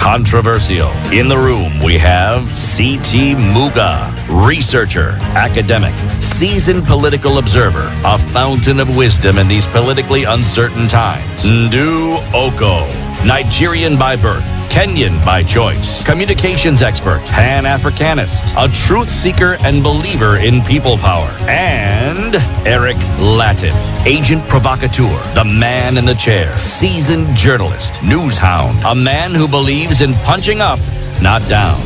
Controversial. In the room, we have C.T. Muga, researcher, academic, seasoned political observer, a fountain of wisdom in these politically uncertain times. Ndu Oko, Nigerian by birth, Kenyan by choice, communications expert, Pan-Africanist, a truth seeker and believer in people power, and Eric Latin, agent provocateur, the man in the chair, seasoned journalist, news hound, a man who believes in punching up, not down.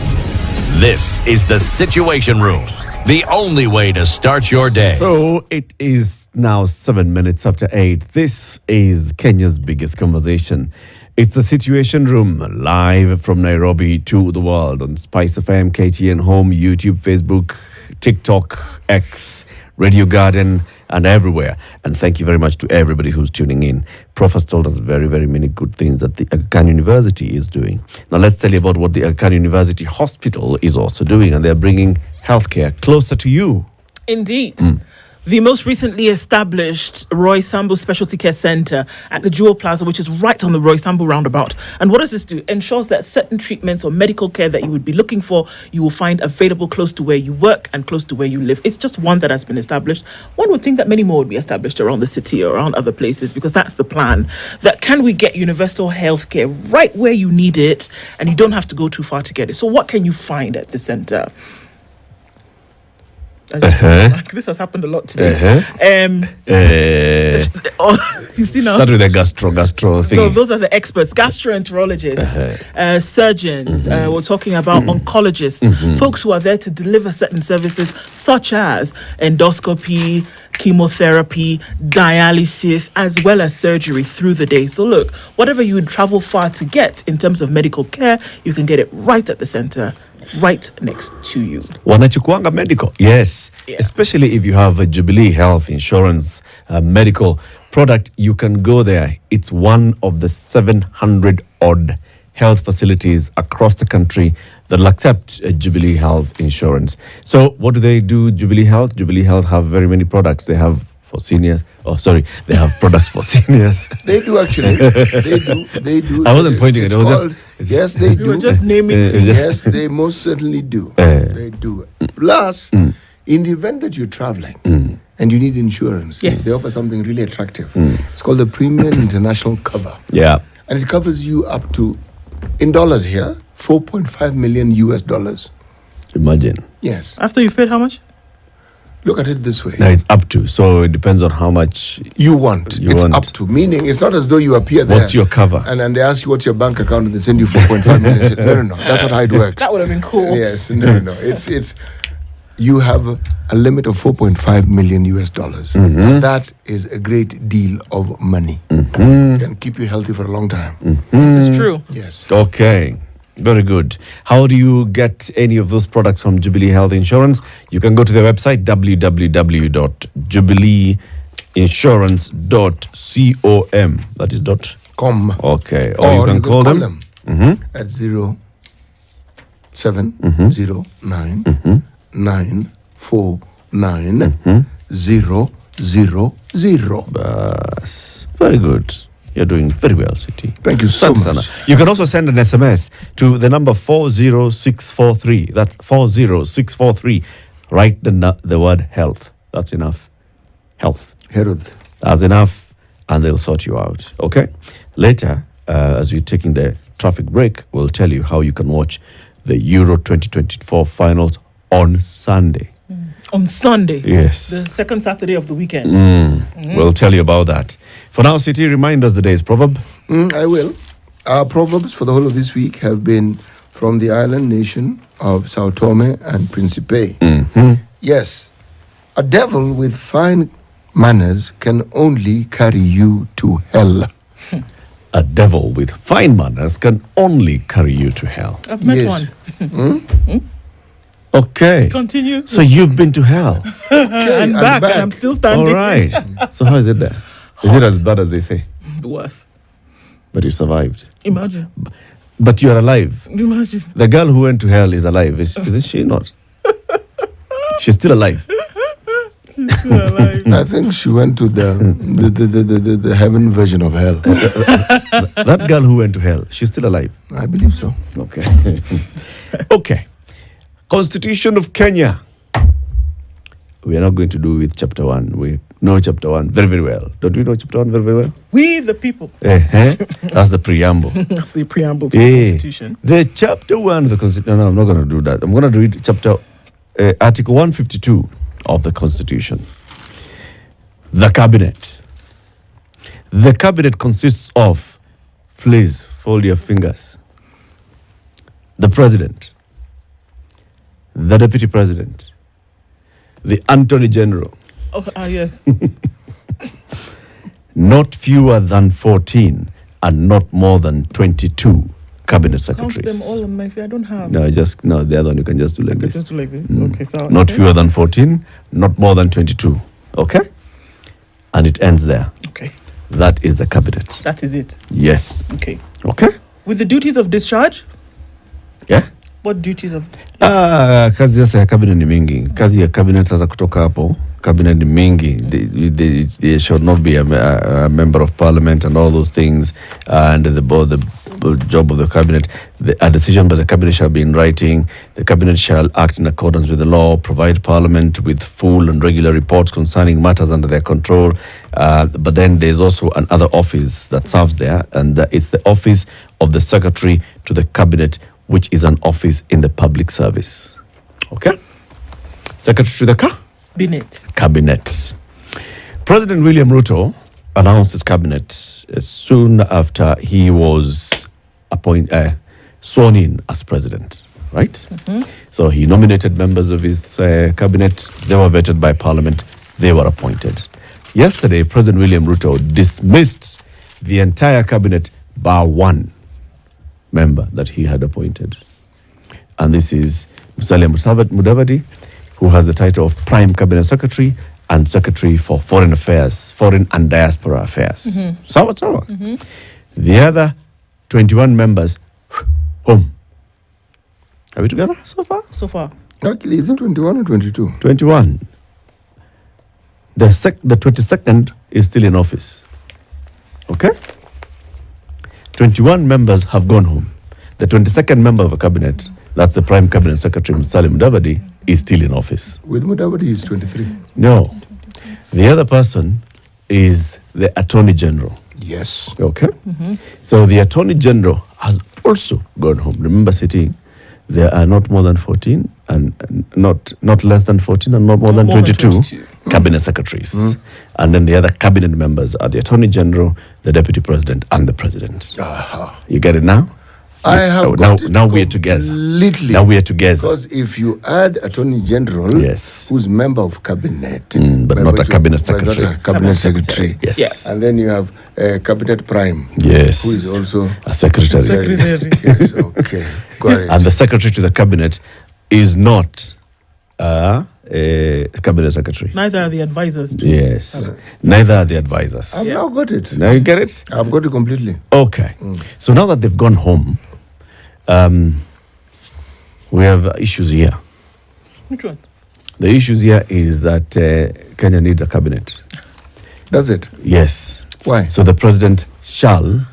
This is the Situation Room, the only way to start your day. So it is now 7 minutes after 8. This is Kenya's biggest conversation. It's the Situation Room, live from Nairobi to the world on Spice FM, KTN Home, YouTube, Facebook, TikTok, X, Radio Garden, and everywhere. And thank you very much to everybody who's tuning in. Prof has told us very, very many good things that the Aga Khan University is doing. Now let's tell you about what the Aga Khan University Hospital is also doing. And they're bringing healthcare closer to you. Indeed. The most recently established Roy Sambu Specialty Care Centre at the Jewel Plaza, which is right on the Roy Sambu roundabout. And what does this do? Ensures that certain treatments or medical care that you would be looking for, you will find available close to where you work and close to where you live. It's just one that has been established. One would think that many more would be established around the city or around other places, because that's the plan. That can we get universal health care right where you need it and you don't have to go too far to get it. So what can you find at the centre? This has happened a lot today. You see now. Start with the gastro thing. No, those are the experts, gastroenterologists, surgeons. We're talking about oncologists, folks who are there to deliver certain services such as endoscopy, chemotherapy, dialysis, as well as surgery through the day. So look, whatever you would travel far to get in terms of medical care, you can get it right at the centre, right next to you. Wanachukuanga medical, yes. Yeah. Especially if you have a Jubilee Health Insurance medical product, you can go there. It's one of the 700 odd health facilities across the country that will accept Jubilee Health Insurance. So what do they do, Jubilee Health? Jubilee Health have very many products. They have for seniors. Oh, sorry. They have products for seniors. They do actually. They do. I wasn't pointing it. It was just... Yes, they do. You were just naming things. Yes, they most certainly do. They do. Plus, in the event that you're traveling and you need insurance, yes, they offer something really attractive. It's called the Premium International Cover. Yeah. And it covers you up to, in dollars here, $4.5 million US. Imagine. Yes. After you've paid how much? Look at it this way. No, it's up to. So it depends on how much you want. It's up to. Meaning, it's not as though you appear there. What's your cover? And then they ask you what's your bank account and they send you 4.5 million. No. That's not how it works. That would have been cool. Yes. No. It's you have a limit of $4.5 million US. That is a great deal of money. Can keep you healthy for a long time. This is true. Yes. Okay. Very good. How do you get any of those products from Jubilee Health Insurance? You can go to their website, www.jubileeinsurance.com. That is .com. Okay. Or you can call them at 0709 949 000. Bas. Very good. You're doing very well, City. Thank you so much. Sana. You can also send an SMS to the number 40643. That's 40643. Write the word health. That's enough. Health. Health. That's enough, and they'll sort you out. Okay? Later, as we're taking the traffic break, we'll tell you how you can watch the Euro 2024 finals on Sunday. On Sunday. Yes. The second Saturday of the weekend. We'll tell you about that. For now, City, remind us the day's proverb. I will. Our proverbs for the whole of this week have been from the island nation of Sao Tome and Principe. Yes. A devil with fine manners can only carry you to hell. A devil with fine manners can only carry you to hell. I've met Yes. one. Okay. Continue. So you've been to hell. Okay, I'm back and I'm still standing. All right. So how is it there? Is it as bad as they say? Worse. But you survived. Imagine. But you're alive. Imagine. The girl who went to hell is alive. Isn't she not? She's still alive. Still alive. I think she went to the heaven version of hell. That girl who went to hell, she's still alive. I believe so. Okay. Okay. Constitution of Kenya. We are not going to do with chapter 1. We know chapter 1 very, very well. Don't we know chapter 1 very, very well? We the people. That's the preamble. That's the preamble to the Constitution. The chapter 1 of the Constitution. No, I'm not going to do that. I'm going to read chapter Article 152 of the Constitution. The Cabinet. The Cabinet consists of, please fold your fingers, the President, the Deputy President, the Attorney General, Yes. not fewer than 14 and not more than 22 cabinet Count them secretaries. all on my feet. I don't have. No, the other one you can just do like Okay, this. just do like this. Okay, so Not okay. fewer than 14, not more than 22. Okay? And it ends there. Okay, That is the cabinet. that is it. Yes. Okay. Okay? With the duties of discharge, Yeah? what duties of? Kazi sasa ya cabinet ni mingi. Kazi ya cabinet sasa kutoka hapo, cabinet ni mingi. They should not be a member of parliament and all those things. And the job of the cabinet, a decision by the cabinet shall be in writing. The cabinet shall act in accordance with the law, provide parliament with full and regular reports concerning matters under their control. But then there's also another office that serves there, and it's the office of the secretary to the cabinet, which is an office in the public service. Okay? Secretary to the cabinet. President William Ruto announced his cabinet soon after he was sworn in as president, right? Mm-hmm. So he nominated members of his cabinet. They were vetted by parliament. They were appointed. Yesterday, President William Ruto dismissed the entire cabinet bar one member that he had appointed. And this is Musalia Mudavadi, who has the title of Prime Cabinet Secretary and Secretary for Foreign Affairs, Foreign and Diaspora Affairs. Mm-hmm. Sawa. Mm-hmm. The other 21 members, home. Are we together so far? So far. Actually, is it 21 or 22? 21. The 22nd is still in office. Okay? 21 members have gone home. The 22nd member of a cabinet, that's the Prime Cabinet Secretary, Musalia Mudavadi, is still in office. With Mudavadi, he's 23. No. The other person is the Attorney General. Yes. Okay? Mm-hmm. So the Attorney General has also gone home. Remember sitting, there are not more than 14 and not less than 14 and not more than 22 cabinet secretaries. Mm. And then the other cabinet members are the Attorney General, the Deputy President, and the President. Uh-huh. You get it now? I have got it now we are together. Completely. Now we are together. Because if you add Attorney General, yes, who's member of cabinet, but not a cabinet secretary. Not a cabinet secretary. Yes. Yeah. And then you have Cabinet Prime. Yes. Who is also a secretary. Yes, okay. Got it. And the secretary to the cabinet is not a cabinet secretary. Neither are the advisors. Yes. Neither are the advisors. I've now got it. Now you get it? I've got it completely. Okay. So now that they've gone home, we have issues here. Which one? The issues here is that Kenya needs a cabinet. Does it? Yes. Why? So the president shall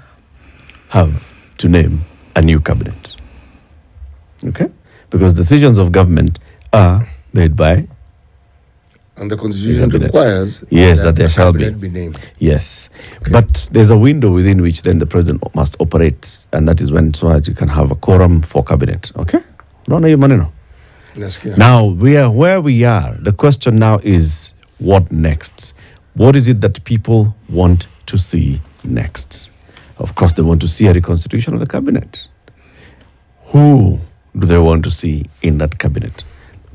have to name a new cabinet. Okay? Because decisions of government are made by... And the constitution requires that there shall be named. Yes. Okay. But there's a window within which then the president must operate, and that is when so that you can have a quorum for cabinet. Okay? No, you maneno. Now, where we are, the question now is, what next? What is it that people want to see next? Of course, they want to see a reconstitution of the cabinet. Who do they want to see in that cabinet?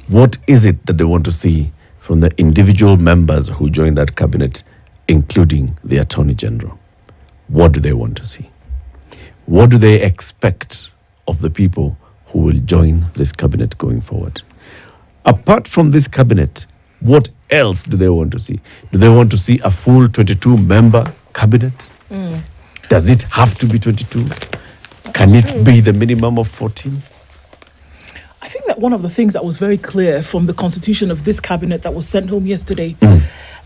What is it that they want to see from the individual members who joined that cabinet, including the Attorney General? What do they want to see? What do they expect of the people who will join this cabinet going forward? Apart from this cabinet, what else do they want to see? Do they want to see a full 22-member cabinet? Does it have to be 22? Can it be the minimum of 14? I think that at one of the things that was very clear from the constitution of this cabinet that was sent home yesterday,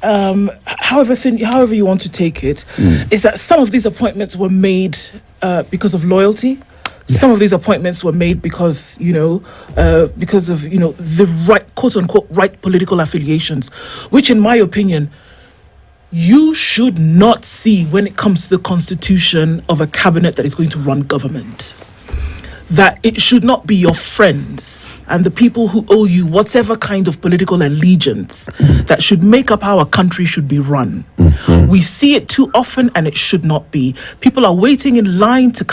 however you want to take it, is that some of these appointments were made because of loyalty. Some of these appointments were made because of the right, quote unquote, right political affiliations, which, in my opinion, you should not see when it comes to the constitution of a cabinet that is going to run government. That it should not be your friends and the people who owe you whatever kind of political allegiance that should make up how a country should be run. We see it too often, and it should not be. People are waiting in line to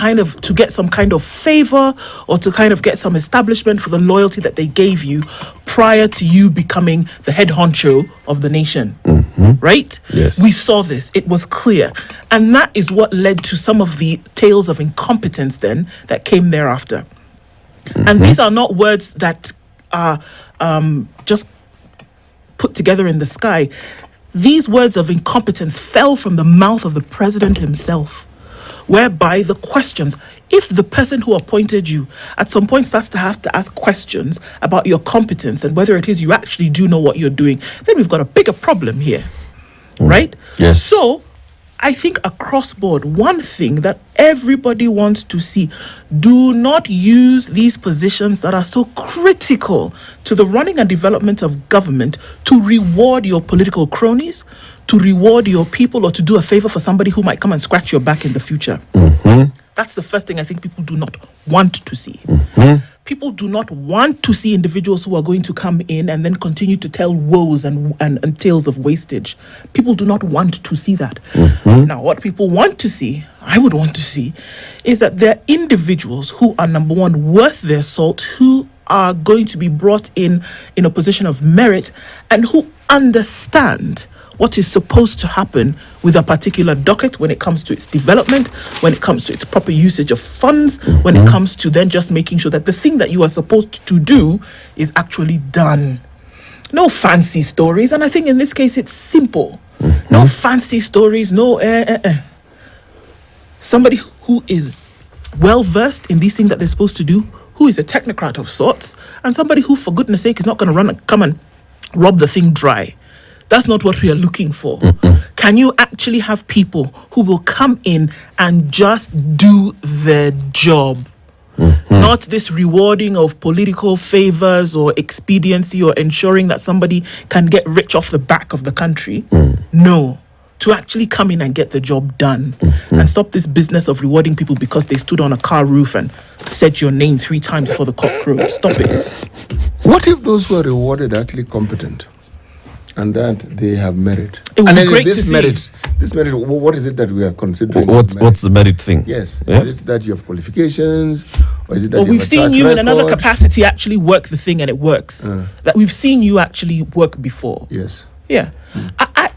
get some kind of favor or to kind of get some establishment for the loyalty that they gave you prior to you becoming the head honcho of the nation. Right? Yes. We saw this. It was clear. And that is what led to some of the tales of incompetence then that came thereafter. And these are not words that are just put together in the sky. These words of incompetence fell from the mouth of the president himself, whereby the questions, if the person who appointed you at some point starts to have to ask questions about your competence and whether it is you actually do know what you're doing, then we've got a bigger problem here, right? Yes. So I think across board, one thing that everybody wants to see, do not use these positions that are so critical to the running and development of government to reward your political cronies, to reward your people, or to do a favor for somebody who might come and scratch your back in the future. That's the first thing I think people do not want to see. People do not want to see individuals who are going to come in and then continue to tell woes and tales of wastage. People do not want to see that. Now, what people want to see, I would want to see, is that there are individuals who are, number one, worth their salt, who are going to be brought in a position of merit, and who understand what is supposed to happen with a particular docket when it comes to its development, when it comes to its proper usage of funds, when it comes to then just making sure that the thing that you are supposed to do is actually done. No fancy stories, and I think in this case it's simple. No fancy stories, somebody who is well versed in these things that they're supposed to do, who is a technocrat of sorts, and somebody who, for goodness sake, is not going to come and rob the thing dry. That's not what we are looking for. Can you actually have people who will come in and just do their job? Not this rewarding of political favors or expediency or ensuring that somebody can get rich off the back of the country. No. To actually come in and get the job done. And stop this business of rewarding people because they stood on a car roof and said your name 3 times before the cock crowed. Stop it. What if those who are rewarded are actually competent and that they have merit? It would and be then great this to merit, see. this merit, what is it that we are considering? What's the merit thing? Yes. Yeah? Is it that you have qualifications? Or is it that Well, you we've have a seen track you in another record? capacity actually work the thing and it works. That we've seen you actually work before. Yes. Yeah. I,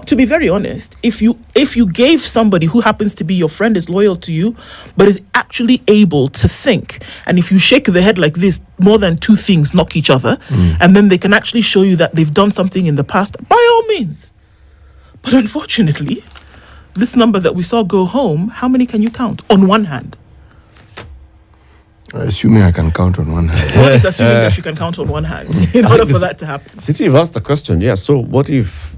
to be very honest, if you gave somebody who happens to be your friend, is loyal to you, but is actually able to think, and if you shake the head like this, more than 2 things knock each other, and then they can actually show you that they've done something in the past, by all means. But unfortunately, this number that we saw go home, how many can you count on one hand? Assuming I can count on one hand. What is assuming that you can count on one hand in order for that to happen? Since you've asked the question, yeah. So what if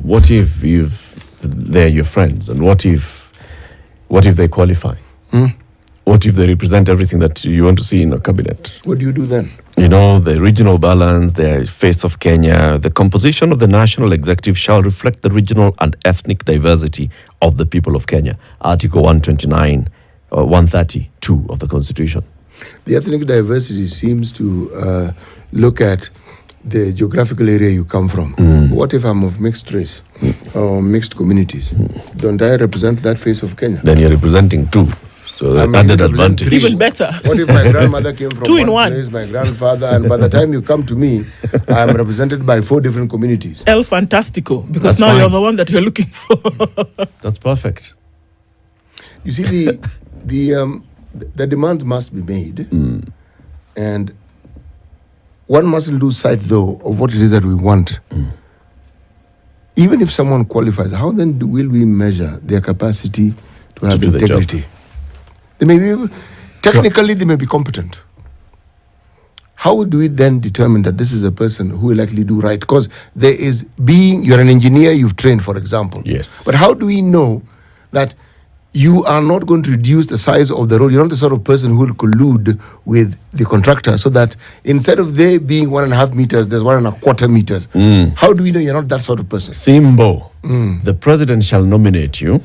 they're your friends, and what if they qualify? What if they represent everything that you want to see in a cabinet? What do you do then? You know, the regional balance, the face of Kenya, the composition of the national executive shall reflect the regional and ethnic diversity of the people of Kenya. Article 129 or 132 of the Constitution. The ethnic diversity seems to look at the geographical area you come from. What if I'm of mixed race or mixed communities? Don't I represent that face of Kenya? Then you're representing 2. So I'm the added representing advantage. 3. Even better. What if my grandmother came from 2 in 1 place, my grandfather, and by the time you come to me, I'm represented by 4 different communities? El Fantastico, because That's now fine. you're the one that you're looking for. That's perfect. You see, the demands must be made, and one mustn't lose sight, though, of what it is that we want. Even if someone qualifies, how then will we measure their capacity to have do the integrity? They may be able, technically, they may be competent. how do we then determine that this is a person who will actually do right? Because you're an engineer, you've trained, for example. Yes. But how do we know that you are not going to reduce the size of the road? You're not the sort of person who will collude with the contractor so that instead of there being 1.5 meters, there's 1.25 meters. How do we know you're not that sort of person? Simbo, the president shall nominate you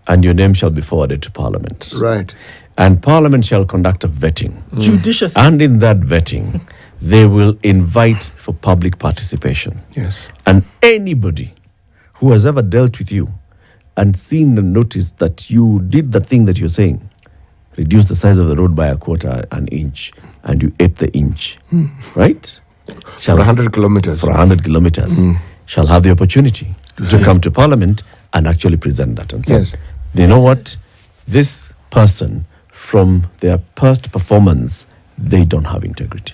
and your name shall be forwarded to Parliament. Right. And Parliament shall conduct a vetting. Judiciously. And in that vetting, they will invite for public participation. Yes. And anybody who has ever dealt with you and seen and noticed that you did the thing that you're saying, reduce the size of the road by an inch, and you ate the inch, right? For 100 kilometers. For 100 kilometers, shall have the opportunity to come to Parliament and actually present that and say, Yes. you know what, this person, from their past performance, they don't have integrity.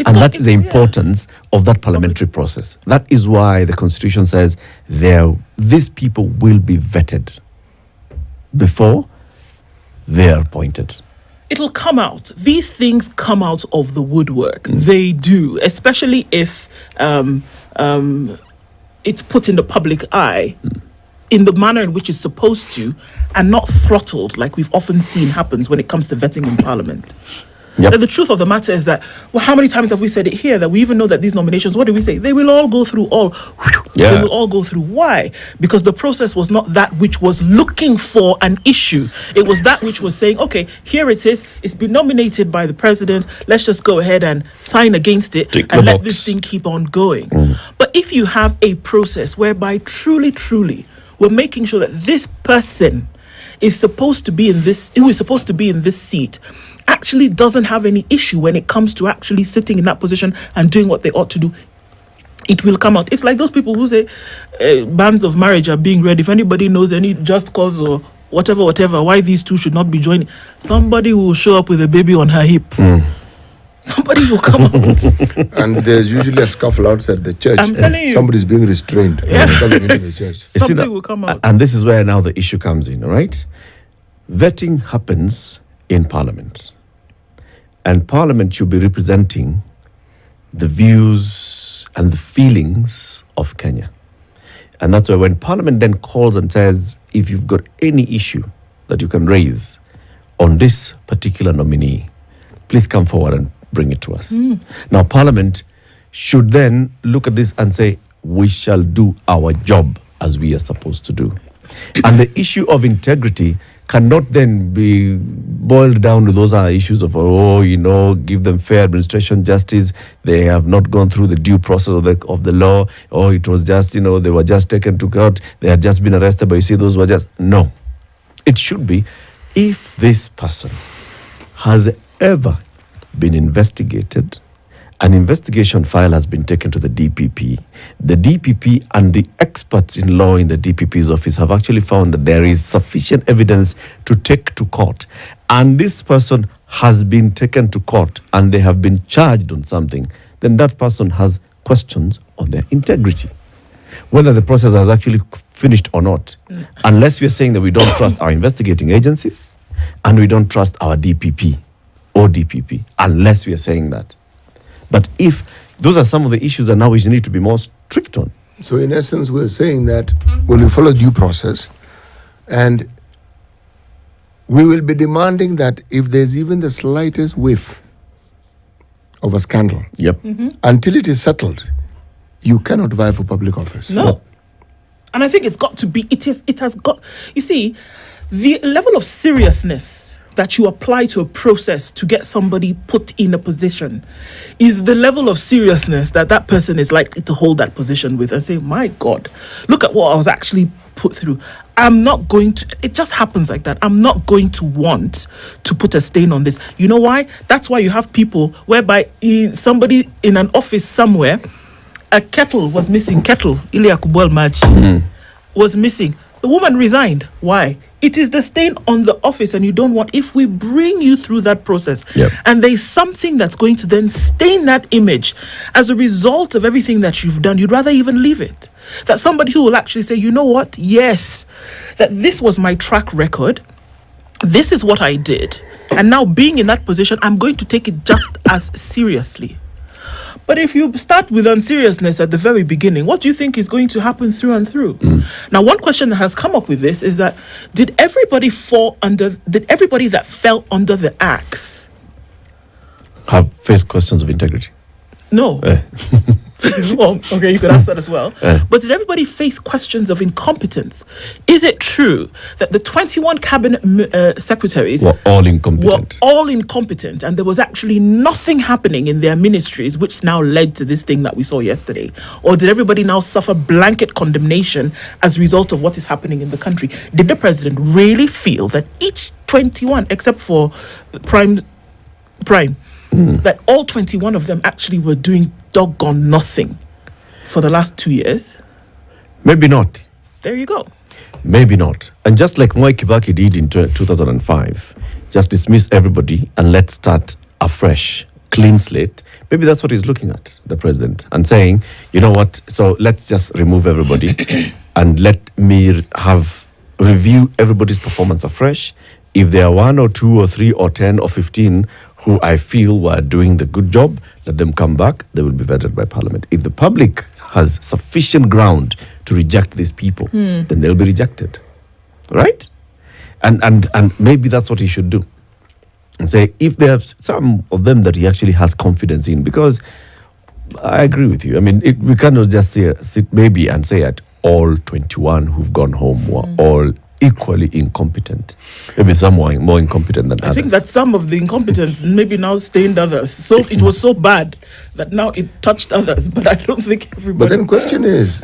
And that is the importance of that parliamentary process. That is why the Constitution says these people will be vetted before they are appointed. It'll come out. These things come out of the woodwork. They do, especially if it's put in the public eye in the manner in which it's supposed to, and not throttled like we've often seen happens when it comes to vetting in Parliament. Yep. The truth of the matter is that, well, how many times have we said it here that we even know that these nominations, what do we say? They will all go through Yeah. They will all go through. Why? Because the process was not that which was looking for an issue. It was that which was saying, okay, here it is. It's been nominated by the president. Let's just go ahead and sign against it and let this thing keep on going. But if you have a process whereby truly, we're making sure that this person is supposed to be in this, who is supposed to be in this seat, actually doesn't have any issue when it comes to actually sitting in that position and doing what they ought to do, it will come out. It's like those people who say bands of marriage are being read. If anybody knows any just cause or whatever, why these two should not be joining, somebody will show up with a baby on her hip. Somebody will come out. And there's usually a scuffle outside the church. I'm telling you. Somebody's being restrained coming into the church. You see Somebody that- will come out. And this is where now the issue comes in, right? Vetting happens in Parliament. And Parliament should be representing the views and the feelings of Kenya. And that's why when Parliament then calls and says, if you've got any issue that you can raise on this particular nominee, please come forward and bring it to us. Now, Parliament should then look at this and say, we shall do our job as we are supposed to do. And the issue of integrity cannot then be boiled down to those other issues of, give them fair administration, justice. They have not gone through the due process of the law. Or it was just, they were just taken to court. They had just been arrested, but you see, those were just... No. It should be, if this person has ever been investigated, an investigation file has been taken to the DPP. The DPP and the experts in law in the DPP's office have actually found that there is sufficient evidence to take to court. And this person has been taken to court and they have been charged on something. Then that person has questions on their integrity, whether the process has actually finished or not. Unless we are saying that we don't trust our investigating agencies and we don't trust our DPP or DPP, unless we are saying that. But if those are some of the issues that now we need to be more strict on. So in essence, we're saying that when we follow due process, and we will be demanding that if there's even the slightest whiff of a scandal, until it is settled, you cannot vie for public office. No. And I think it's got to be, it has got, you see, the level of seriousness that you apply to a process to get somebody put in a position is the level of seriousness that person is likely to hold that position with and say, my God, look at what I was actually put through. I'm not going to, it just happens like that. I'm not going to want to put a stain on this. You know why? That's why you have people whereby somebody in an office somewhere, a kettle was missing. Ile Kubwel Match was missing. The woman resigned. Why? It is the stain on the office, and you don't want, if we bring you through that process, and there's something that's going to then stain that image as a result of everything that you've done, you'd rather even leave it. That somebody who will actually say, you know what, yes, that this was my track record, this is what I did, And now being in that position, I'm going to take it just as seriously. But if you start with unseriousness at the very beginning, what do you think is going to happen through and through? Now, one question that has come up with this is that did everybody that fell under the axe Have faced questions of integrity? No. Well, okay, you could ask that as well. But did everybody face questions of incompetence? Is it true that the 21 cabinet secretaries Were all incompetent. and there was actually nothing happening in their ministries, which now led to this thing that we saw yesterday? Or did everybody now suffer blanket condemnation as a result of what is happening in the country? Did the president really feel that each 21, except for Prime, that all 21 of them actually were doing doggone nothing for the last 2 years? Maybe not. There you go. Maybe not. And just like Mwai Kibaki did in 2005, just dismiss everybody and let's start afresh, clean slate. Maybe that's what he's looking at, the president, and saying, you know what, so let's just remove everybody and let me review everybody's performance afresh. If there are 1 or 2 or 3 or 10 or 15 who I feel were doing the good job, let them come back. They will be vetted by Parliament. If the public has sufficient ground to reject these people, then they'll be rejected. Right? And maybe that's what he should do. And say, if there are some of them that he actually has confidence in, because I agree with you. I mean, we cannot just sit maybe and say that all 21 who've gone home were all equally incompetent. Maybe some more incompetent than others. I think that some of the incompetence maybe now stained others. So it was so bad that now it touched others. But I don't think everybody. But then question is,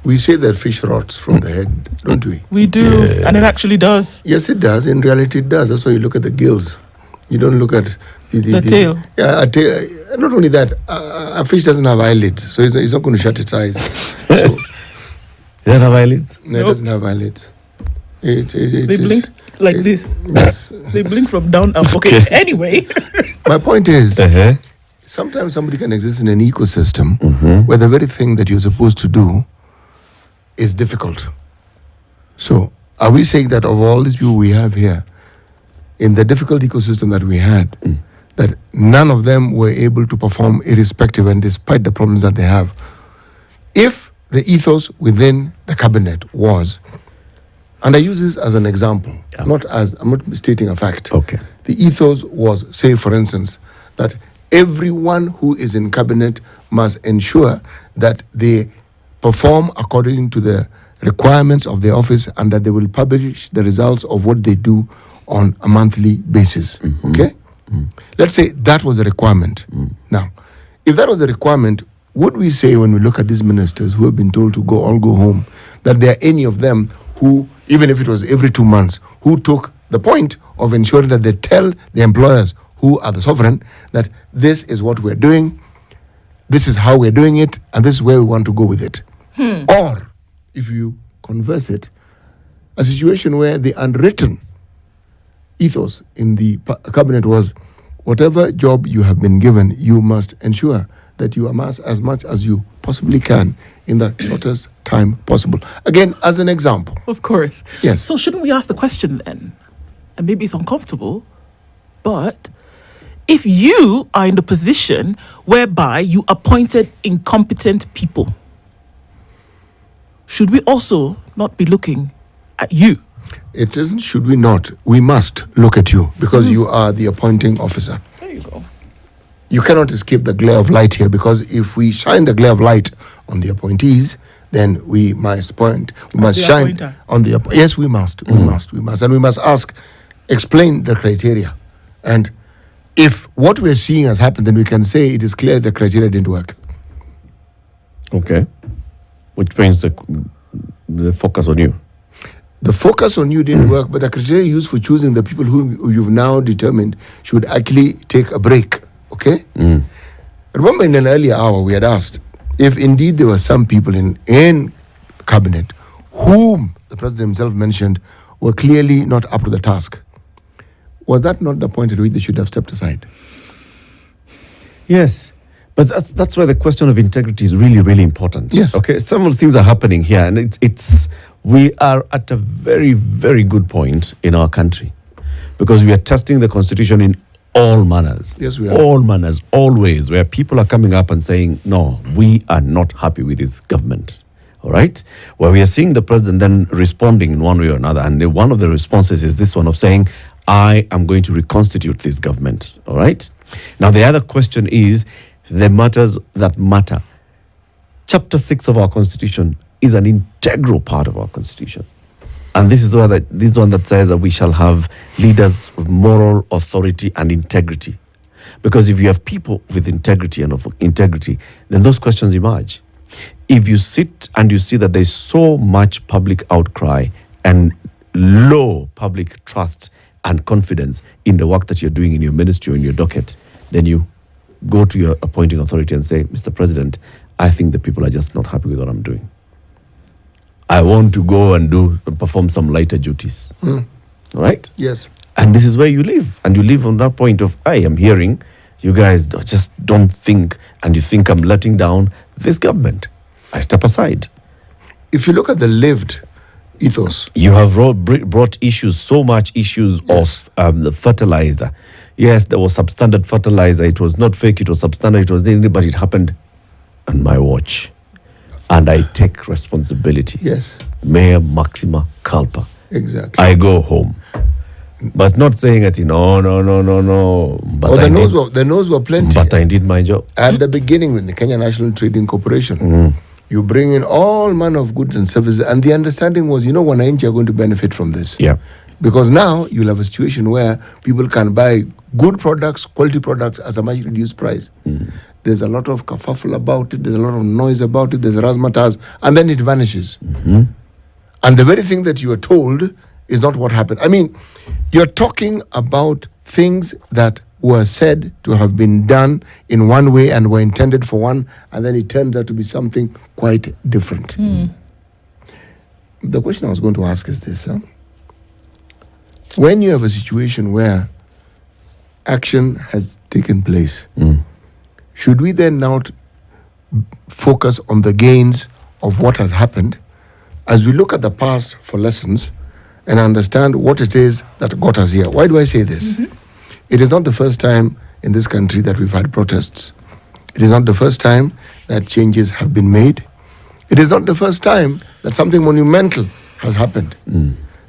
we say that fish rots from the head, don't we? We do, and it actually does. Yes, it does. In reality, it does. That's why you look at the gills. You don't look at the tail. Yeah, not only that, a fish doesn't have eyelids, so it's not going to shut its eyes. So, it doesn't have eyelids? No, it doesn't have eyelids. They blink like this. Yes. They blink from down up. Okay. Anyway. My point is, sometimes somebody can exist in an ecosystem where the very thing that you're supposed to do is difficult. So, are we saying that of all these people we have here, in the difficult ecosystem that we had, that none of them were able to perform irrespective and despite the problems that they have? If the ethos within the cabinet was, and I use this as an example, I'm not stating a fact. Okay. The ethos was, say for instance, that everyone who is in cabinet must ensure that they perform according to the requirements of the office and that they will publish the results of what they do on a monthly basis. Okay? Let's say that was a requirement. Now, if that was a requirement, would we say when we look at these ministers who have been told to go home, that there are any of them who, even if it was every 2 months, who took the point of ensuring that they tell the employers who are the sovereign that this is what we're doing, this is how we're doing it, and this is where we want to go with it? Or, if you converse it, a situation where the unwritten ethos in the cabinet was, whatever job you have been given, you must ensure that you amass as much as you possibly can in the shortest time possible. Again, as an example. Of course. Yes. So shouldn't we ask the question then? And maybe it's uncomfortable, but if you are in the position whereby you appointed incompetent people, should we also not be looking at you? It isn't should we not. We must look at you because you are the appointing officer. There you go. You cannot escape the glare of light here, because if we shine the glare of light on the appointees, then we must shine appointer. on the yes, we must, and we must ask, explain the criteria, and if what we're seeing has happened, then we can say it is clear the criteria didn't work. Okay, which means the focus on you. The focus on you didn't work, but the criteria used for choosing the people who you've now determined should actually take a break. Okay? Remember in an earlier hour we had asked if indeed there were some people in cabinet whom the president himself mentioned were clearly not up to the task. Was that not the point at which they should have stepped aside? Yes. But that's why the question of integrity is really, really important. Yes. Okay. Some of the things are happening here, and we are at a very, very good point in our country. because we are testing the constitution in all manners. Yes, we are. All manners, always, where people are coming up and saying, no, we are not happy with this government. All right? Where we are seeing the president then responding in one way or another. And one of the responses is this one of saying, I am going to reconstitute this government. All right? Now, the other question is the matters that matter. Chapter 6 of our constitution is an integral part of our constitution. And this is this one that says that we shall have leaders with moral authority and integrity. Because if you have people with integrity and of integrity, then those questions emerge. If you sit and you see that there's so much public outcry and low public trust and confidence in the work that you're doing in your ministry or in your docket, then you go to your appointing authority and say, Mr. President, I think the people are just not happy with what I'm doing. I want to go and perform some lighter duties. All right? Yes. And this is where you live. And you live on that point of, I am hearing you guys just don't think, and you think I'm letting down this government. I step aside. If you look at the lived ethos, You have brought issues, so much issues Yes. of the fertilizer. Yes, there was substandard fertilizer. It was not fake, it was substandard, it was anything, but it happened on my watch. And I take responsibility. yes, Mea maxima culpa. exactly. I go home. But not saying that, no. But Oh, I the no's were plenty. But I did my job. At the beginning, with the Kenya National Trading Corporation, you bring in all manner of goods and services, and the understanding was, wananchi are going to benefit from this. Yeah. Because now you'll have a situation where people can buy good products, quality products at a much reduced price. There's a lot of kerfuffle about it, there's a lot of noise about it, there's razzmatazz, and then it vanishes. And the very thing that you are told is not what happened. I mean, you're talking about things that were said to have been done in one way and were intended for one, and then it turned out to be something quite different. The question I was going to ask is this. When you have a situation where action has taken place, should we then not focus on the gains of what has happened as we look at the past for lessons and understand what it is that got us here? Why do I say this? It is not the first time in this country that we've had protests. It is not the first time that changes have been made. It is not the first time that something monumental has happened.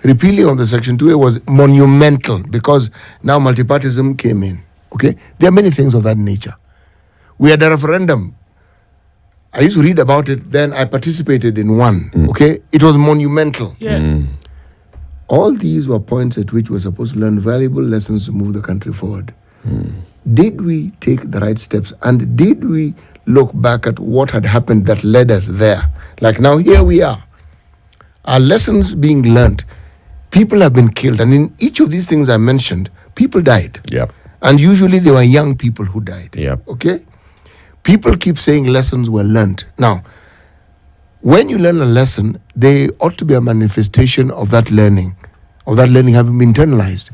Repealing of the Section 2A was monumental because now multipartyism came in. Okay? There are many things of that nature. We had a referendum. I used to read about it, then I participated in one. Okay? It was monumental. Yeah. All these were points at which we're supposed to learn valuable lessons to move the country forward. Did we take the right steps? And did we look back at what had happened that led us there? Like now, here we are. Our lessons being learned. People have been killed. And in each of these things I mentioned, people died. Yep. And usually they were young people who died. Yep. Okay? People keep saying lessons were learned. Now, when you learn a lesson, they ought to be a manifestation of that learning having been internalized.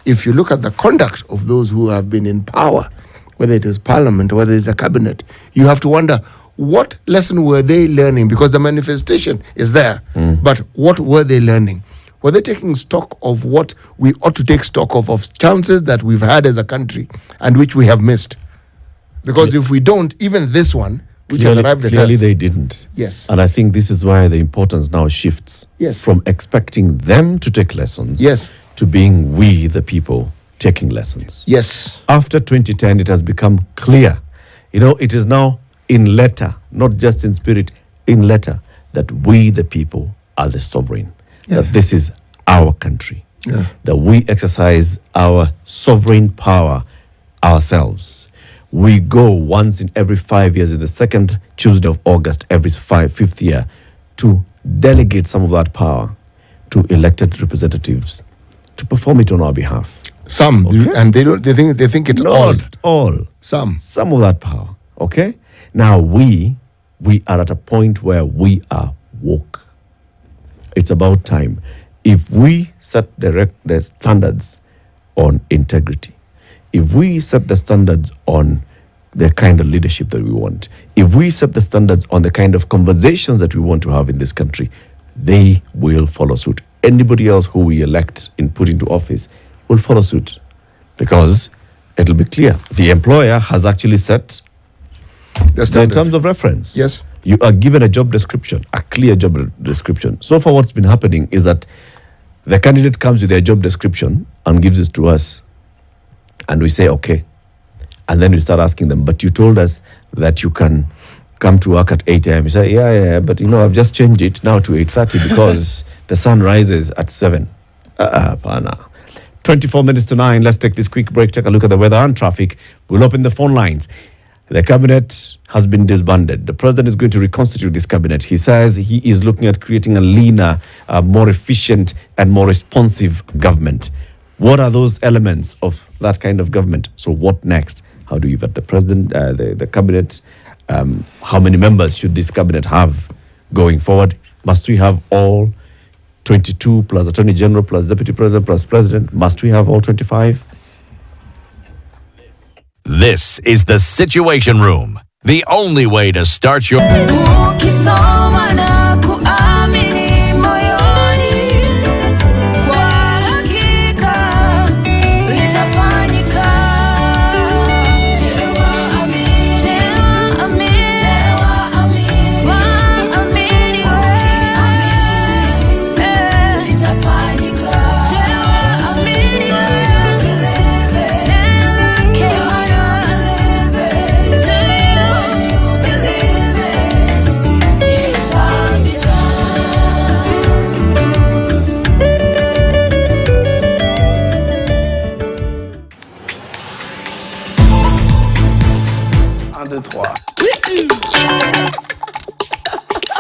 If you look at the conduct of those who have been in power, whether it is parliament or whether it's a cabinet, you have to wonder, what lesson were they learning? Because the manifestation is there. But what were they learning? Were they taking stock of what we ought to take stock of chances that we've had as a country and which we have missed? Because if we don't, even this one, which has arrived at Clearly us. they didn't. Yes. And I think this is why the importance now shifts Yes. from expecting them to take lessons Yes. to being we, the people, taking lessons. Yes. After 2010, it has become clear. It is now in letter, not just in spirit, in letter, that we, the people, are the sovereign. Yeah. That this is our country. Yeah. That we exercise our sovereign power ourselves. We go once in every 5 years, in the second Tuesday of August, every fifth year, to delegate some of that power to elected representatives to perform it on our behalf. Some do, and they don't. They think it's Not all. Some. Some of that power. Okay. Now we are at a point where we are woke. It's about time. If we set the standards on integrity, if we set the standards on the kind of leadership that we want, if we set the standards on the kind of conversations that we want to have in this country, they will follow suit. Anybody else who we elect and put into office will follow suit, because it'll be clear. The employer has actually set the terms of reference. Yes. You are given a job description, a clear job description. So far, what's been happening is that the candidate comes with their job description and gives it to us. And we say, okay. And then we start asking them, but you told us that you can come to work at 8 a.m. You say, yeah, but I've just changed it now to 8:30 because the sun rises at 7. 24 minutes to 9. Let's take this quick break, take a look at the weather and traffic. We'll open the phone lines. The cabinet has been disbanded. The president is going to reconstitute this cabinet. He says he is looking at creating a leaner, more efficient and more responsive government. What are those elements of that kind of government? So what next? How do you vet the president, the cabinet? How many members should this cabinet have going forward? Must we have all 22 plus attorney general plus deputy president plus president? Must we have all 25? This is the Situation Room, the only way to start your... Ukisoma na kuamini moyoni, kwa hakika litafanyika. Je, waamini? Je, waamini? Je, waamini? Waamini wewe, litafanyika. Je, waamini wewe?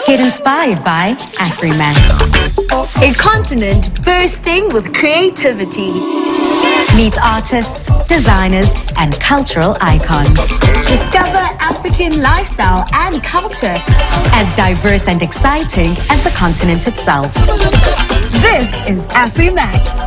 Get inspired by Afrimax. A continent bursting with creativity. Meet artists, designers, and cultural icons. Discover African lifestyle and culture. As diverse and exciting as the continent itself. This is Afrimax.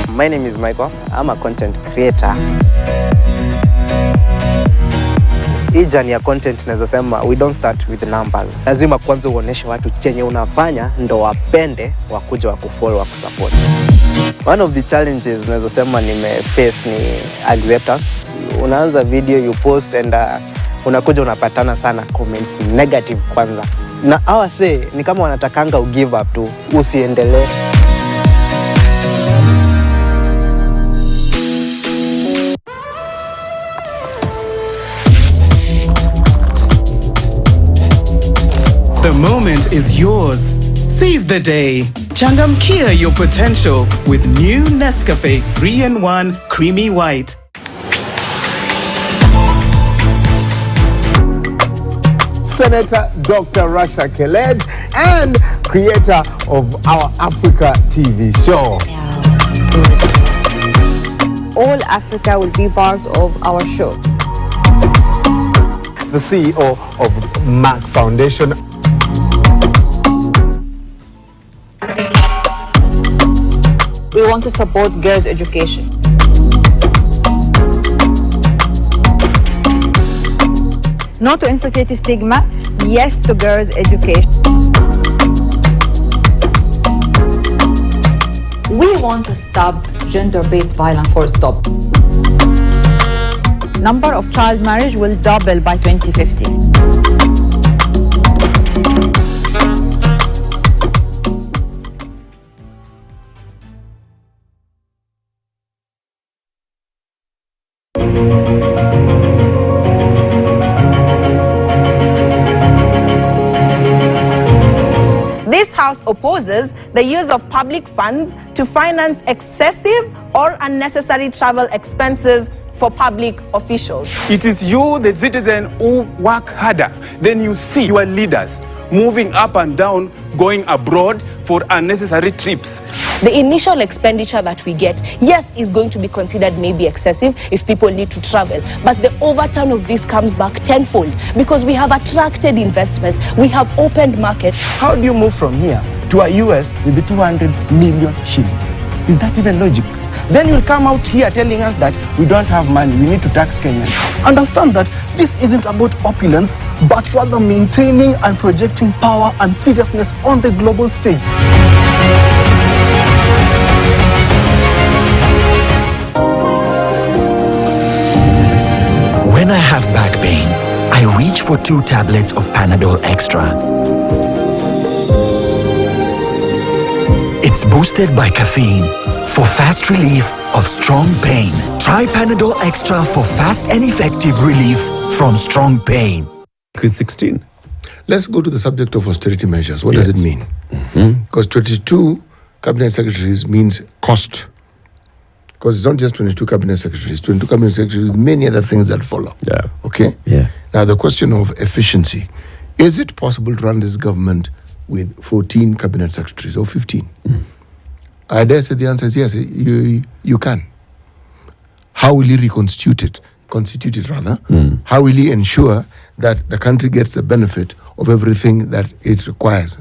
My name is Michael. I'm a content creator. Hii journey ya content naweza sema we don't start with numbers. Lazima kwanza uoneshe watu chenye unafanya ndo wapende wakuja wakufollow wakusupport. One of the challenges naweza sema nimeface ni acceptance. Unaanza video you post and unakuja unapatana sana comments negative kwanza. Na hawa say ni kama wanatakanga give up tu, usiendelee. The moment is yours. Seize the day. Changamkia your potential with new Nescafe 3-in-1 Creamy White. Senator Dr. Rasha Kelej and creator of our Africa TV show. All Africa will be part of our show. The CEO of MAC Foundation. We want to support girls' education. No to infertility stigma, yes to girls' education. We want to stop gender-based violence for stop. Number of child marriage will double by 2050. This House opposes the use of public funds to finance excessive or unnecessary travel expenses for public officials. It is you, the citizen, who work harder. Then you see your leaders moving up and down, going abroad for unnecessary trips. The initial expenditure that we get, yes, is going to be considered maybe excessive if people need to travel. But the overturn of this comes back tenfold because we have attracted investments. We have opened markets. How do you move from here to a US with the 200 million shillings? Is that even logic? Then you'll come out here telling us that we don't have money, we need to tax Kenyans. Understand that this isn't about opulence, but rather maintaining and projecting power and seriousness on the global stage. When I have back pain, I reach for 2 tablets of Panadol Extra. It's boosted by caffeine for fast relief of strong pain. Try Panadol Extra for fast and effective relief from strong pain. Quiz 16. Let's go to the subject of austerity measures. What does it mean? Because 22 cabinet secretaries means cost. Because it's not just 22 cabinet secretaries. 22 cabinet secretaries, many other things that follow. Yeah. Okay? Yeah. Now, the question of efficiency. Is it possible to run this government with 14 cabinet secretaries or 15? I dare say the answer is yes, you can. How will you reconstitute it? Constitute it, rather. How will you ensure that the country gets the benefit of everything that it requires?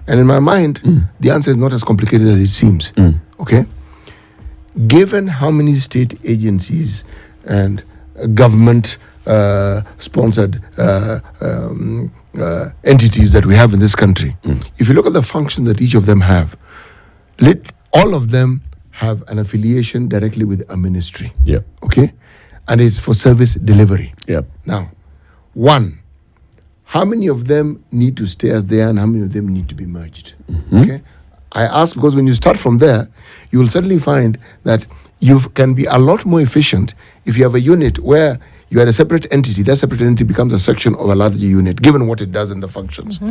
And in my mind, the answer is not as complicated as it seems. Okay? Given how many state agencies and government sponsored entities that we have in this country, if you look at the functions that each of them have, all of them have an affiliation directly with a ministry. Yeah. Okay? And it's for service delivery. Yeah. Now, one, how many of them need to stay as they are and how many of them need to be merged? Okay? I ask because when you start from there, you will certainly find that you can be a lot more efficient if you have a unit where you are a separate entity. That separate entity becomes a section of a larger unit, given what it does and the functions.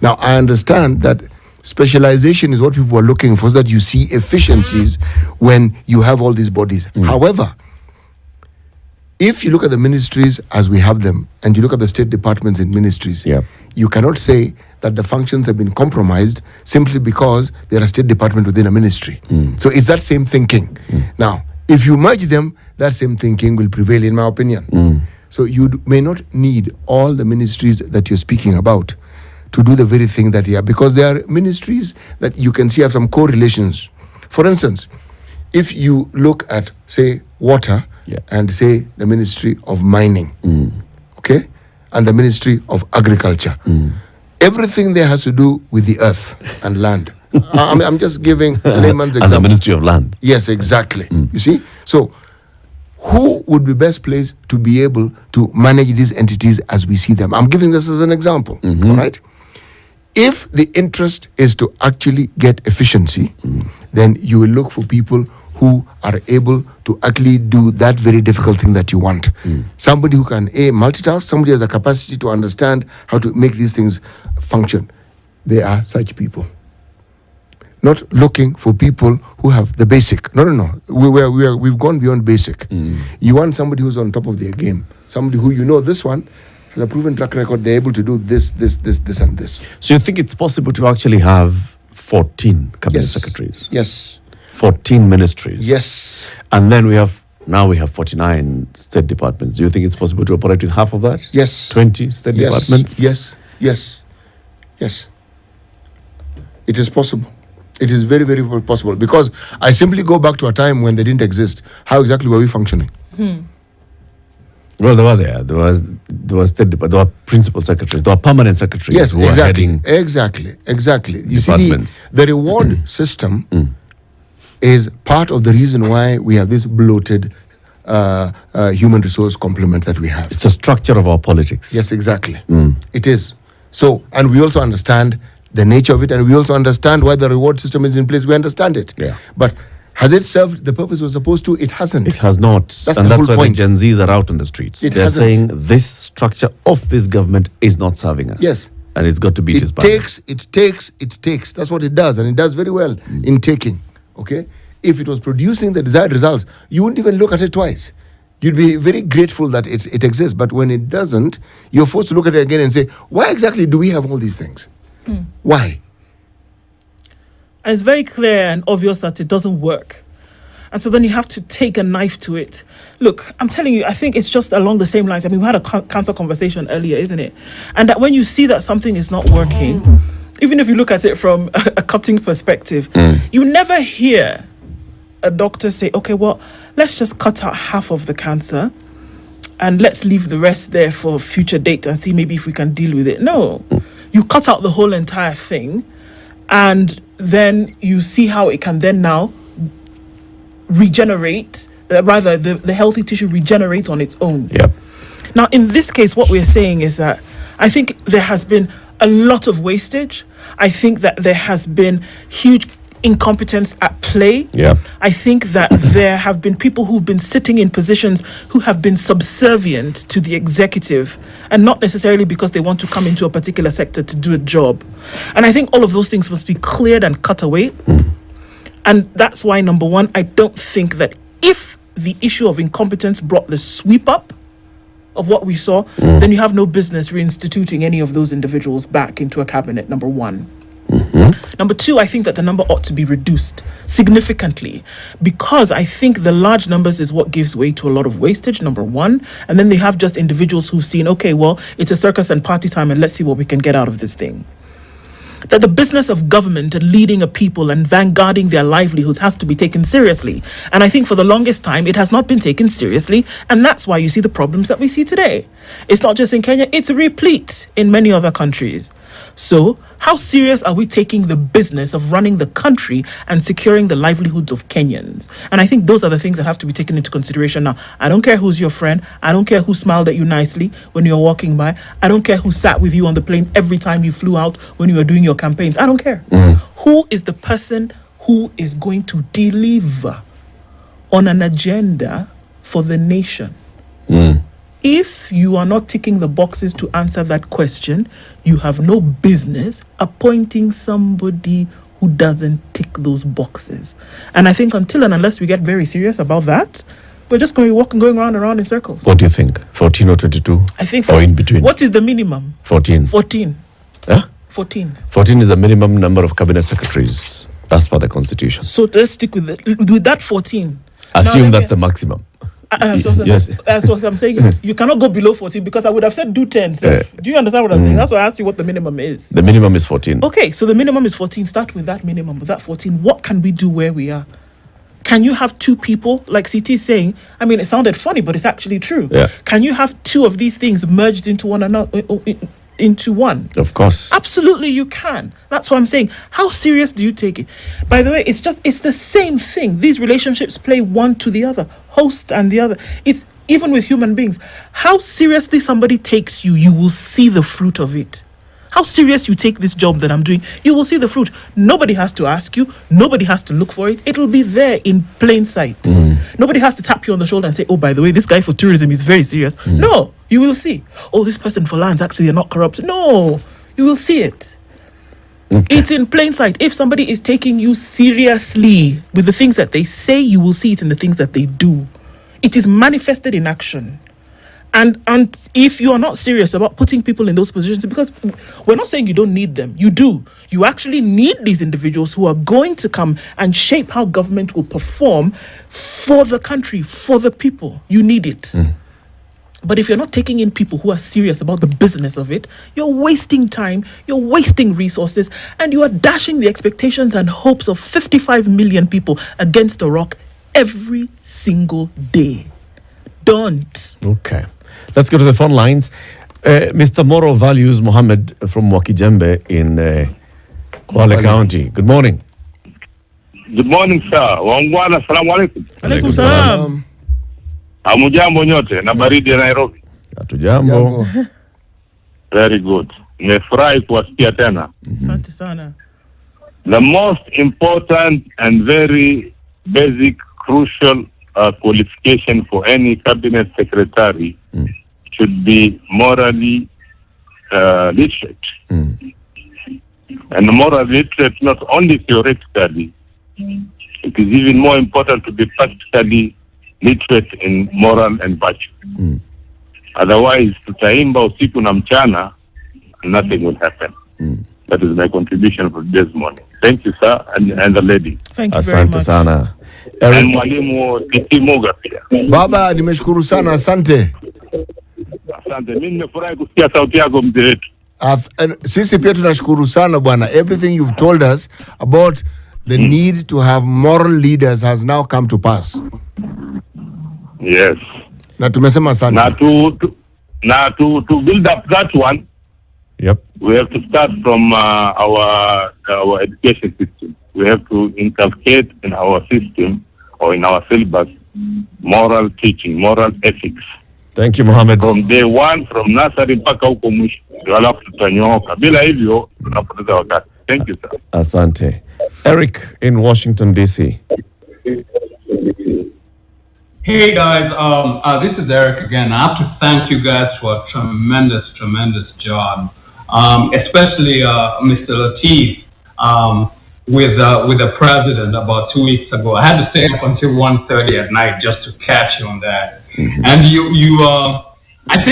Now, I understand that specialization is what people are looking for, so that you see efficiencies when you have all these bodies. However, if you look at the ministries as we have them, and you look at the state departments and ministries, you cannot say that the functions have been compromised simply because they're a state department within a ministry. So it's that same thinking. Now, if you merge them, that same thinking will prevail, in my opinion. So you may not need all the ministries that you're speaking about to do the very thing that you are, because there are ministries that you can see have some correlations. For instance, if you look at, say, water, and say the Ministry of Mining, okay, and the Ministry of Agriculture, everything there has to do with the earth and land. I'm just giving layman's example. And the Ministry of Land. Yes, exactly. You see? So, who would be best placed to be able to manage these entities as we see them? I'm giving this as an example, all right? If the interest is to actually get efficiency, then you will look for people who are able to actually do that very difficult thing that you want. Somebody who can multitask, somebody has the capacity to understand how to make these things function. They are such people. Not looking for people who have the basic. No. We've gone beyond basic. You want somebody who's on top of their game. Somebody who, you know, this one has a proven track record. They're able to do this, and this. So you think it's possible to actually have 14 cabinet secretaries? Yes. 14 ministries? Yes. And then we have 49 state departments. Do you think it's possible to operate with half of that? Yes. 20 state departments? Yes. It is possible. It is very, very possible. Because I simply go back to a time when they didn't exist. How exactly were we functioning? Well, they were there. There was state department. There were principal secretaries. There were permanent secretaries. Yes, who exactly. Were heading Exactly. You see, the reward system is part of the reason why we have this bloated human resource complement that we have. It's a structure of our politics. Yes, exactly. It is. So, and we also understand the nature of it, and we also understand why the reward system is in place. We understand it. Yeah. But has it served the purpose it was supposed to? It hasn't. It has not. That's and the that's whole why point. the Gen Zs are out on the streets. It They're hasn't. saying this structure of this government is not serving us. Yes. And it's got to beat its It takes. That's what it does, and it does very well in taking. Okay? If it was producing the desired results, you wouldn't even look at it twice. You'd be very grateful that it exists. But when it doesn't, you're forced to look at it again and say, why exactly do we have all these things? Why? And it's very clear and obvious that it doesn't work. And so then you have to take a knife to it. Look, I'm telling you, I think it's just along the same lines. I mean, we had a counter conversation earlier, isn't it? And that when you see that something is not working, even if you look at it from a cutting perspective, you never hear a doctor say, okay, well, let's just cut out half of the cancer and let's leave the rest there for a future date and see maybe if we can deal with it. No, you cut out the whole entire thing and then you see how it can then now regenerate, rather the healthy tissue regenerates on its own. Yep. Now, in this case, what we're saying is that I think there has been a lot of wastage. I think that there has been huge incompetence at play. Yeah. I think that there have been people who've been sitting in positions who have been subservient to the executive, and not necessarily because they want to come into a particular sector to do a job. And I think all of those things must be cleared and cut away. And that's why, number one, I don't think that if the issue of incompetence brought the sweep up of what we saw, then you have no business reinstituting any of those individuals back into a cabinet, number one. Number two, I think that the number ought to be reduced significantly, because I think the large numbers is what gives way to a lot of wastage, number one. And then they have just individuals who've seen, okay, well, it's a circus and party time and let's see what we can get out of this thing. That the business of government and leading a people and vanguarding their livelihoods has to be taken seriously. And I think for the longest time, it has not been taken seriously. And that's why you see the problems that we see today. It's not just in Kenya, it's replete in many other countries. So how serious are we taking the business of running the country and securing the livelihoods of Kenyans? And I think those are the things that have to be taken into consideration now. I don't care who's your friend. I don't care who smiled at you nicely when you're walking by. I don't care who sat with you on the plane every time you flew out when you were doing your campaigns. I don't care. Who is the person who is going to deliver on an agenda for the nation? If you are not ticking the boxes to answer that question, you have no business appointing somebody who doesn't tick those boxes. And I think until and unless we get very serious about that, we're just going to be going round and round in circles. What do you think? 14 or 22? I think or in between? What is the minimum? 14. 14. Yeah? 14. 14 is the minimum number of cabinet secretaries as per the constitution. So let's stick with that 14. Assume that's the maximum. Yes. That's what I'm saying. You cannot go below 14 because I would have said do 10. So do you understand what I'm saying? That's why I asked you what the minimum is. The minimum is 14. Okay, so the minimum is 14. Start with that minimum, with that 14. What can we do where we are? Can you have two people, like CT is saying? I mean, it sounded funny, but it's actually true. Yeah. Can you have two of these things merged into one another? Into one? Of course. Absolutely, you can. That's what I'm saying. How serious do you take it? By the way, it's the same thing. These relationships play one to the other, host and the other. It's even with human beings. How seriously somebody takes you, you will see the fruit of it. How serious you take this job that I'm doing, you will see the fruit. Nobody has to ask you. Nobody has to look for it. It'll be there in plain sight. Nobody has to tap you on the shoulder and say, oh, by the way, this guy for tourism is very serious. No, you will see. Oh, this person for lands actually are not corrupt. No, you will see it. Okay. It's in plain sight. If somebody is taking you seriously with the things that they say, you will see it in the things that they do. It is manifested in action. And if you are not serious about putting people in those positions, because we're not saying you don't need them, you do. You actually need these individuals who are going to come and shape how government will perform for the country, for the people. You need it. But if you're not taking in people who are serious about the business of it, you're wasting time, you're wasting resources, and you are dashing the expectations and hopes of 55 million people against a rock every single day. Don't. Okay. Let's go to the phone lines. Mr. Moral Values Mohammed from Wakijembe in Kwale County. Good morning. Good morning, sir. Wangwana, assalamu alaikum. Alaikum salam. Hamujambo nyote na baridi ya Nairobi. Hatujambo. Very good. Nimefurahi kuwasikia tena. Asante sana. The most important and very basic, crucial qualification for any cabinet secretary should be morally literate. And moral literate not only theoretically, it is even more important to be practically literate in moral and virtue. Otherwise, tutaimba usiku na mchana, nothing will happen. That is my contribution for this morning. Thank you, sir, and the lady. Thank you very much. Asante sana. And mwalimu Titi Muga pia. Baba, nimeshukuru sana, asante. Asante, mimi nimefurahi kusikia sauti yako mzee wetu. Sisi pia tunashukuru sana bwana. Everything you've told us about the need to have moral leaders has now come to pass. Yes. Na tumesema sana. Now to build up that one, yep, we have to start from our education system. We have to inculcate in our system or in our syllabus moral teaching, moral ethics. Thank you, Mohammed. From day one, from nursery mpaka huko mwisho, ndio alafu tutanyooka. Bila hivyo tunapoteza wakati. Thank you, sir. Asante. Eric in Washington, D.C. Hey guys, this is Eric again. I have to thank you guys for a tremendous job, especially Mr. Lateef with the president about 2 weeks ago. I had to stay up until 1:30 at night just to catch you on that. And I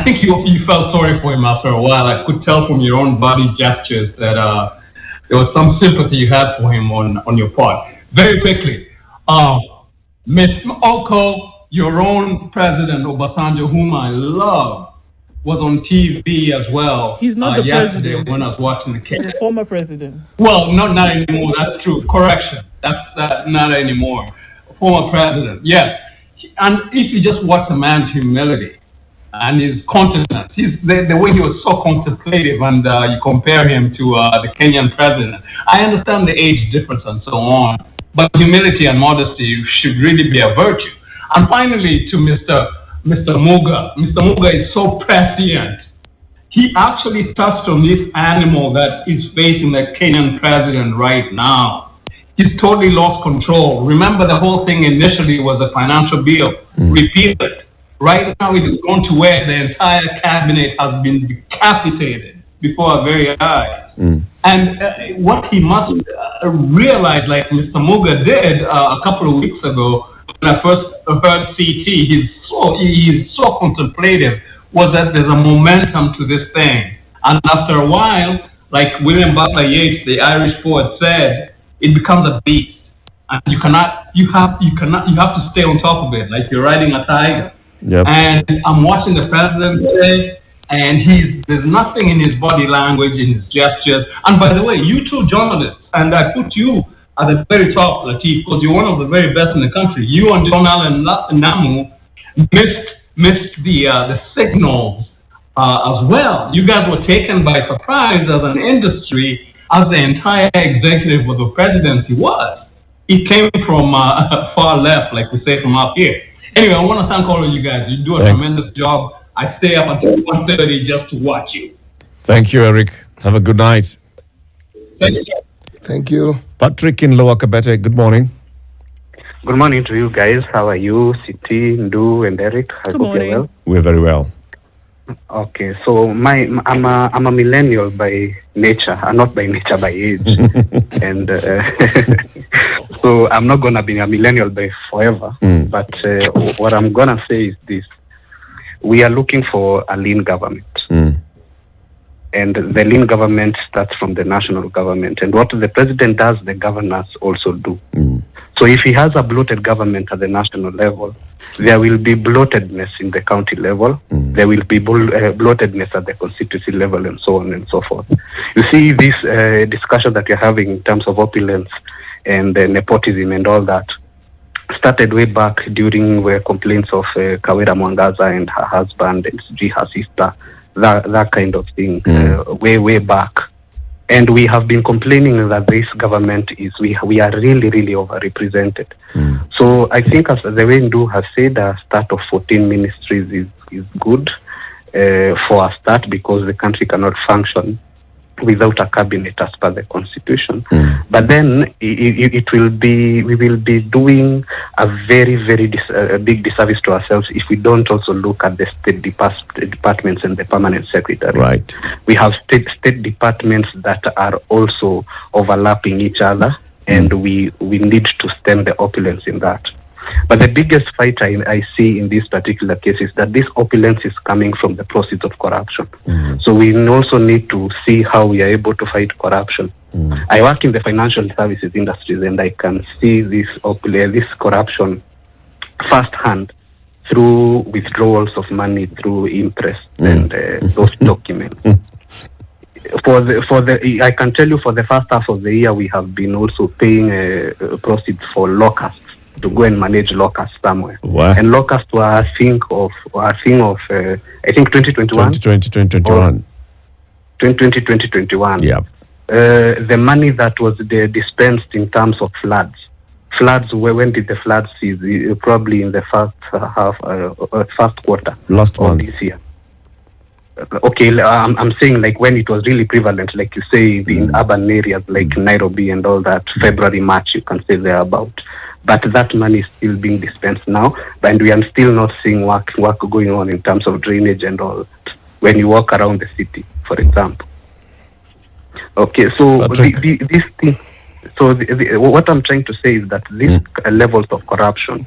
think you felt sorry for him after a while. I could tell from your own body gestures that there was some sympathy you had for him on your part. Very quickly, Miss Oko, your own president, Obasanjo, whom I love, was on TV as well. He's not the yesterday president. when I was watching the case. He's a former president. Well, not anymore. That's true. Correction. That's not anymore. Former president. Yes. And if you just watch the man's humility and his continence, the way he was so contemplative, and you compare him to the Kenyan president. I understand the age difference and so on, but humility and modesty should really be a virtue. And finally, to Mr. Muga. Mr. Muga is so prescient. He actually touched on this animal that is facing the Kenyan president right now. He's totally lost control. Remember, the whole thing initially was a financial bill, repeated. Right now, it is going to where the entire cabinet has been decapitated before our very eyes. And what he must realize, like Mr. Muga did a couple of weeks ago, when I first heard CT, he's so contemplative, was that there's a momentum to this thing. And after a while, like William Butler Yeats, the Irish poet, said, it becomes a beast. And you have to stay on top of it, like you're riding a tiger. Yep. And I'm watching the president today, and there's nothing in his body language, in his gestures. And by the way, you two journalists, and I put you at the very top, Lateef, because you're one of the very best in the country. You and John Allen Namu missed the signals as well. You guys were taken by surprise as an industry, as the entire executive of the presidency was. He came from far left, like we say from up here. Anyway, I want to thank all of you guys. You do a tremendous job. I stay up until 1:30 just to watch you. Thank you, Eric. Have a good night. Thank you. Thank you. Patrick in Lower Kabete, good morning. Good morning to you guys. How are you, Siti, Ndu, and Eric? I hope you're well. We're very well. Okay, so I'm a millennial by nature, not by nature, by age, and so I'm not gonna be a millennial by forever. But what I'm gonna say is this: we are looking for a lean government, and the lean government starts from the national government, and what the president does, the governors also do. So if he has a bloated government at the national level, there will be bloatedness in the county level, there will be bloatedness at the constituency level, and so on and so forth. You see, this discussion that you're having in terms of opulence and nepotism and all that started way back during where complaints of Kawira Mwangaza and her husband and her sister, that kind of thing, way back. And we have been complaining that this government we are really overrepresented. So I think, as the way Ndu has said, a start of 14 ministries is good for a start, because the country cannot function without a cabinet as per the constitution. But then we will be doing a very big disservice to ourselves if we don't also look at the state departments and the permanent secretary. Right. We have state departments that are also overlapping each other, and we need to stem the opulence in that. But the biggest fight I see in this particular case is that this opulence is coming from the proceeds of corruption. So we also need to see how we are able to fight corruption. I work in the financial services industries, and I can see this corruption firsthand through withdrawals of money through interest and those documents. I can tell you for the first half of the year, we have been also paying proceeds for locusts to go and manage locusts somewhere. Wow. And locusts were a thing of I think 2021. 2021. 2021. Yeah. The money that was dispensed in terms of floods. When did the floods cease? Probably in the first quarter last of this year. Okay, I'm saying like when it was really prevalent, like you say in urban areas like Nairobi and all that, February, March, you can say thereabout. But that money is still being dispensed now, and we are still not seeing work going on in terms of drainage and all. When you walk around the city, for example. Okay, so this thing. So what I'm trying to say is that these levels of corruption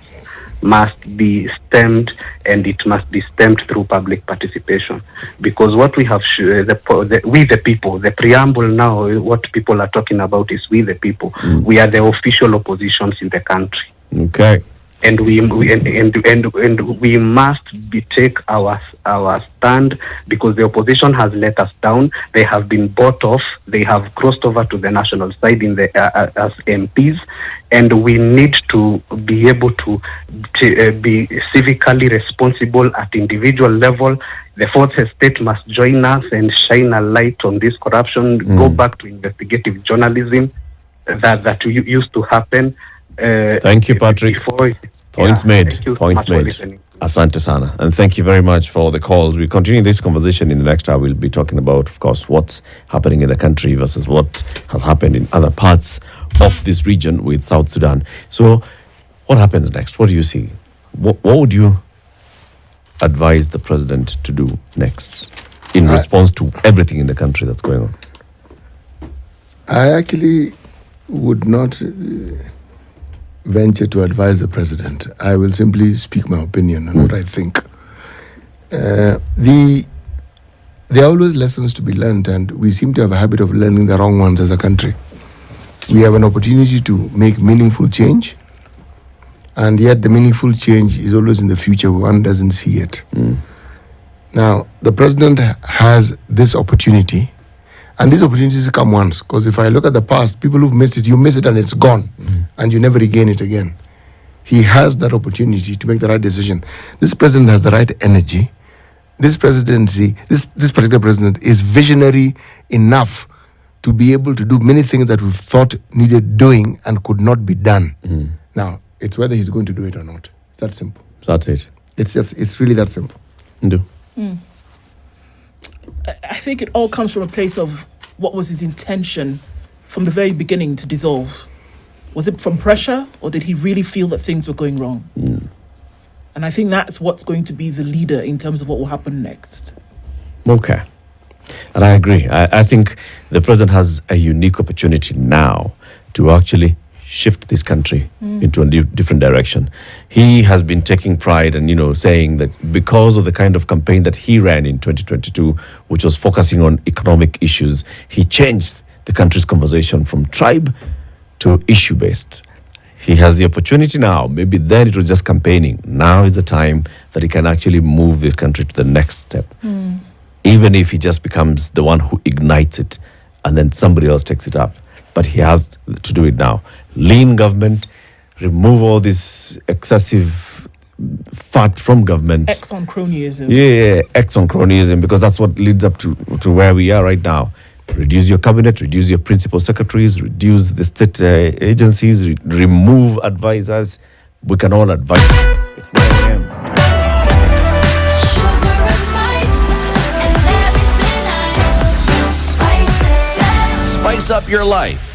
must be stemmed, and it must be stemmed through public participation. Because what we have, we the people, the preamble now, what people are talking about is we the people. We are the official oppositions in the country. Okay. And we must take our stand, because the opposition has let us down. They have been bought off. They have crossed over to the national side as MPs, and we need to be able to be civically responsible at individual level. The fourth estate must join us and shine a light on this corruption. Go back to investigative journalism that used to happen. Thank you, Patrick. Points made. Asante sana. And thank you very much for the calls. We continue this conversation in the next hour. We'll be talking about, of course, what's happening in the country versus what has happened in other parts of this region with South Sudan. So what happens next? What do you see? What would you advise the president to do next in response to everything in the country that's going on? I actually would not venture to advise the president. I will simply speak my opinion and what I think. There are always lessons to be learned, and we seem to have a habit of learning the wrong ones as a country. We have an opportunity to make meaningful change, and yet the meaningful change is always in the future. One doesn't see it. Now, the president has this opportunity, and these opportunities come once, because if I look at the past, people who've missed it, you miss it and it's gone, and you never regain it again. He has that opportunity to make the right decision. This president has the right energy. This presidency, this particular president is visionary enough to be able to do many things that we thought needed doing and could not be done. Now, it's whether he's going to do it or not. It's that simple. That's it. It's really that simple. I think it all comes from a place of what was his intention from the very beginning to dissolve. Was it from pressure, or did he really feel that things were going wrong? And I think that's what's going to be the leader in terms of what will happen next. Okay. And I agree. I think the president has a unique opportunity now to actually shift this country into a different direction. He has been taking pride and, saying that because of the kind of campaign that he ran in 2022, which was focusing on economic issues, he changed the country's conversation from tribe to issue-based. He has the opportunity now. Maybe then it was just campaigning. Now is the time that he can actually move the country to the next step. Even if he just becomes the one who ignites it and then somebody else takes it up. But he has to do it now. Lean government, remove all this excessive fat from government. X on cronyism. Yeah, X on cronyism, because that's what leads up to where we are right now. Reduce your cabinet, reduce your principal secretaries, reduce the state agencies, remove advisors. We can all advise. It's 9 a.m. Spice up your life